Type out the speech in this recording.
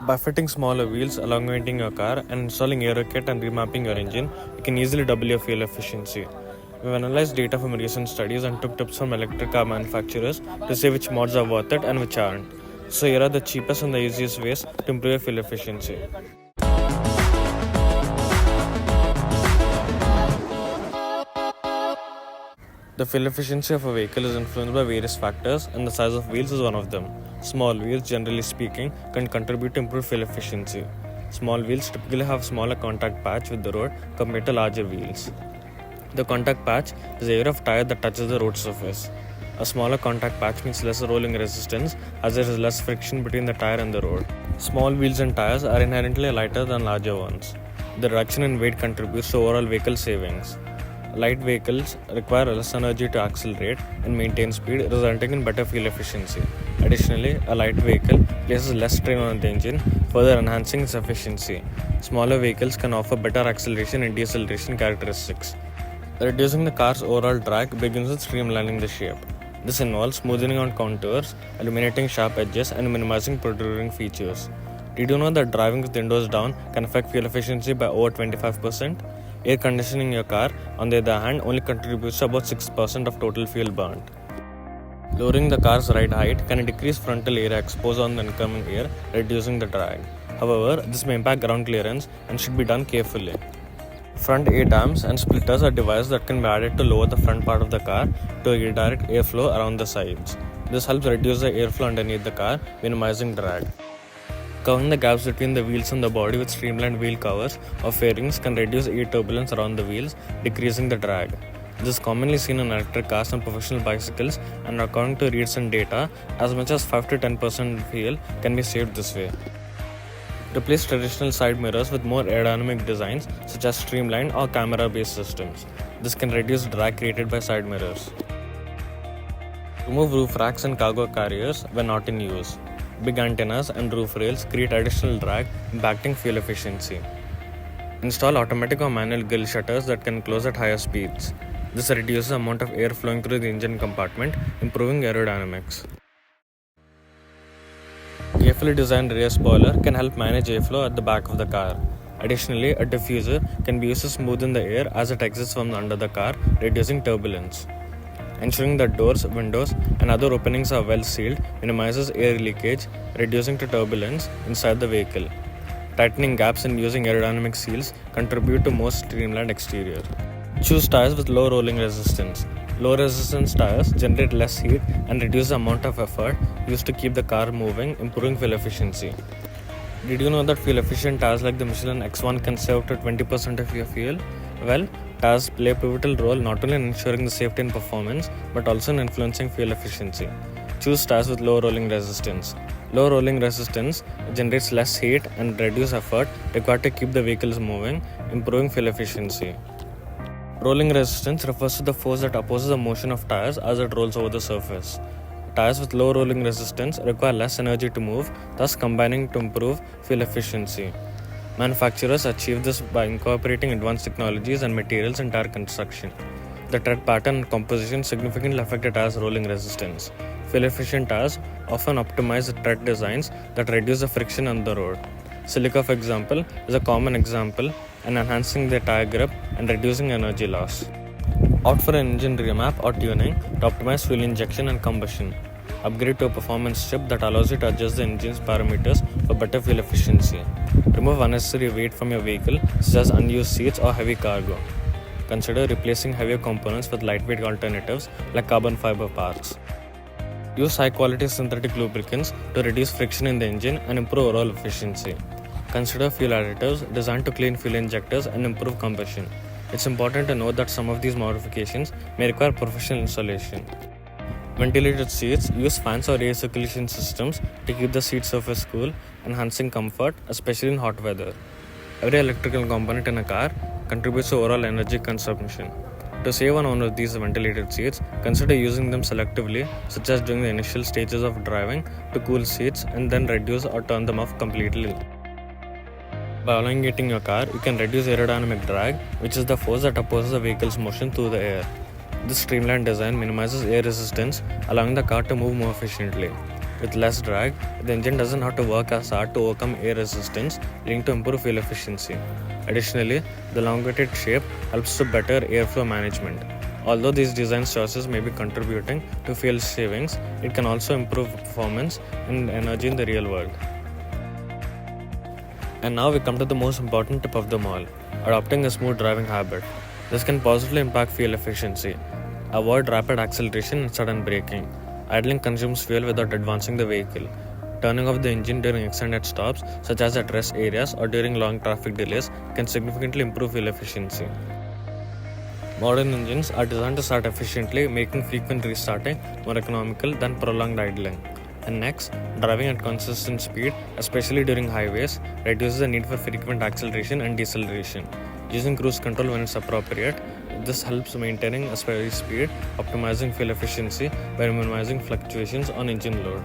By fitting smaller wheels, elongating your car, and installing aero kit and remapping your engine, you can easily double your fuel efficiency. We've analyzed data from recent studies and took tips from electric car manufacturers to see which mods are worth it and which aren't. So here are the cheapest and the easiest ways to improve your fuel efficiency. The fuel efficiency of a vehicle is influenced by various factors, and the size of wheels is one of them. Small wheels, generally speaking, can contribute to improved fuel efficiency. Small wheels typically have smaller contact patch with the road compared to larger wheels. The contact patch is the area of tire that touches the road surface. A smaller contact patch means less rolling resistance as there is less friction between the tire and the road. Small wheels and tires are inherently lighter than larger ones. The reduction in weight contributes to overall vehicle savings. Light vehicles require less energy to accelerate and maintain speed, resulting in better fuel efficiency. Additionally, a light vehicle places less strain on the engine, further enhancing its efficiency. Smaller vehicles can offer better acceleration and deceleration characteristics. Reducing the car's overall drag begins with streamlining the shape. This involves smoothing out contours, eliminating sharp edges, and minimizing protruding features. Did you know that driving with windows down can affect fuel efficiency by over 25%? Air conditioning your car, on the other hand, only contributes to about 6% of total fuel burnt. Lowering the car's ride height can decrease frontal area exposed on the incoming air, reducing the drag. However, this may impact ground clearance and should be done carefully. Front A-dams and splitters are devices that can be added to lower the front part of the car to redirect airflow around the sides. This helps reduce the airflow underneath the car, minimizing drag. Covering the gaps between the wheels and the body with streamlined wheel covers or fairings can reduce air turbulence around the wheels, decreasing the drag. This is commonly seen in electric cars and professional bicycles, and according to recent data, as much as 5 to 10% fuel can be saved this way. Replace traditional side mirrors with more aerodynamic designs such as streamlined or camera-based systems. This can reduce drag created by side mirrors. Remove roof racks and cargo carriers when not in use. Big antennas and roof rails create additional drag, impacting fuel efficiency. Install automatic or manual grille shutters that can close at higher speeds. This reduces the amount of air flowing through the engine compartment, improving aerodynamics. Carefully designed rear spoiler can help manage airflow at the back of the car. Additionally, a diffuser can be used to smoothen the air as it exits from under the car, reducing turbulence. Ensuring that doors, windows, and other openings are well sealed minimizes air leakage, reducing to turbulence inside the vehicle. Tightening gaps and using aerodynamic seals contribute to more streamlined exterior. Choose tires with low rolling resistance. Low resistance tires generate less heat and reduce the amount of effort used to keep the car moving, improving fuel efficiency. Did you know that fuel efficient tires like the Michelin X1 can save up to 20% of your fuel? Well, tires play a pivotal role not only in ensuring the safety and performance, but also in influencing fuel efficiency. Choose tires with low rolling resistance. Low rolling resistance generates less heat and reduces effort required to keep the vehicles moving, improving fuel efficiency. Rolling resistance refers to the force that opposes the motion of tires as it rolls over the surface. Tires with low rolling resistance require less energy to move, thus combining to improve fuel efficiency. Manufacturers achieve this by incorporating advanced technologies and materials in tire construction. The tread pattern and composition significantly affect a tire's rolling resistance. Fuel-efficient tires often optimize the tread designs that reduce the friction on the road. Silica, for example, is a common example in enhancing the tire grip and reducing energy loss. Opt for an engine remap or tuning to optimize fuel injection and combustion. Upgrade to a performance chip that allows you to adjust the engine's parameters for better fuel efficiency. Remove unnecessary weight from your vehicle, such as unused seats or heavy cargo. Consider replacing heavier components with lightweight alternatives like carbon fiber parts. Use high-quality synthetic lubricants to reduce friction in the engine and improve overall efficiency. Consider fuel additives designed to clean fuel injectors and improve combustion. It's important to note that some of these modifications may require professional installation. Ventilated seats use fans or air circulation systems to keep the seat surface cool, enhancing comfort, especially in hot weather. Every electrical component in a car contributes to overall energy consumption. To save on one of these ventilated seats, consider using them selectively, such as during the initial stages of driving, to cool seats and then reduce or turn them off completely. By elongating your car, you can reduce aerodynamic drag, which is the force that opposes the vehicle's motion through the air. This streamlined design minimizes air resistance, allowing the car to move more efficiently. With less drag, the engine doesn't have to work as hard to overcome air resistance, leading to improved fuel efficiency. Additionally, the elongated shape helps to better airflow management. Although these design choices may be contributing to fuel savings, it can also improve performance and energy in the real world. And now we come to the most important tip of them all: adopting a smooth driving habit. This can positively impact fuel efficiency. Avoid rapid acceleration and sudden braking. Idling consumes fuel without advancing the vehicle. Turning off the engine during extended stops, such as at rest areas or during long traffic delays, can significantly improve fuel efficiency. Modern engines are designed to start efficiently, making frequent restarting more economical than prolonged idling. And next, driving at consistent speed, especially during highways, reduces the need for frequent acceleration and deceleration. Using cruise control when it's appropriate, this helps maintaining a steady speed, optimizing fuel efficiency by minimizing fluctuations on engine load.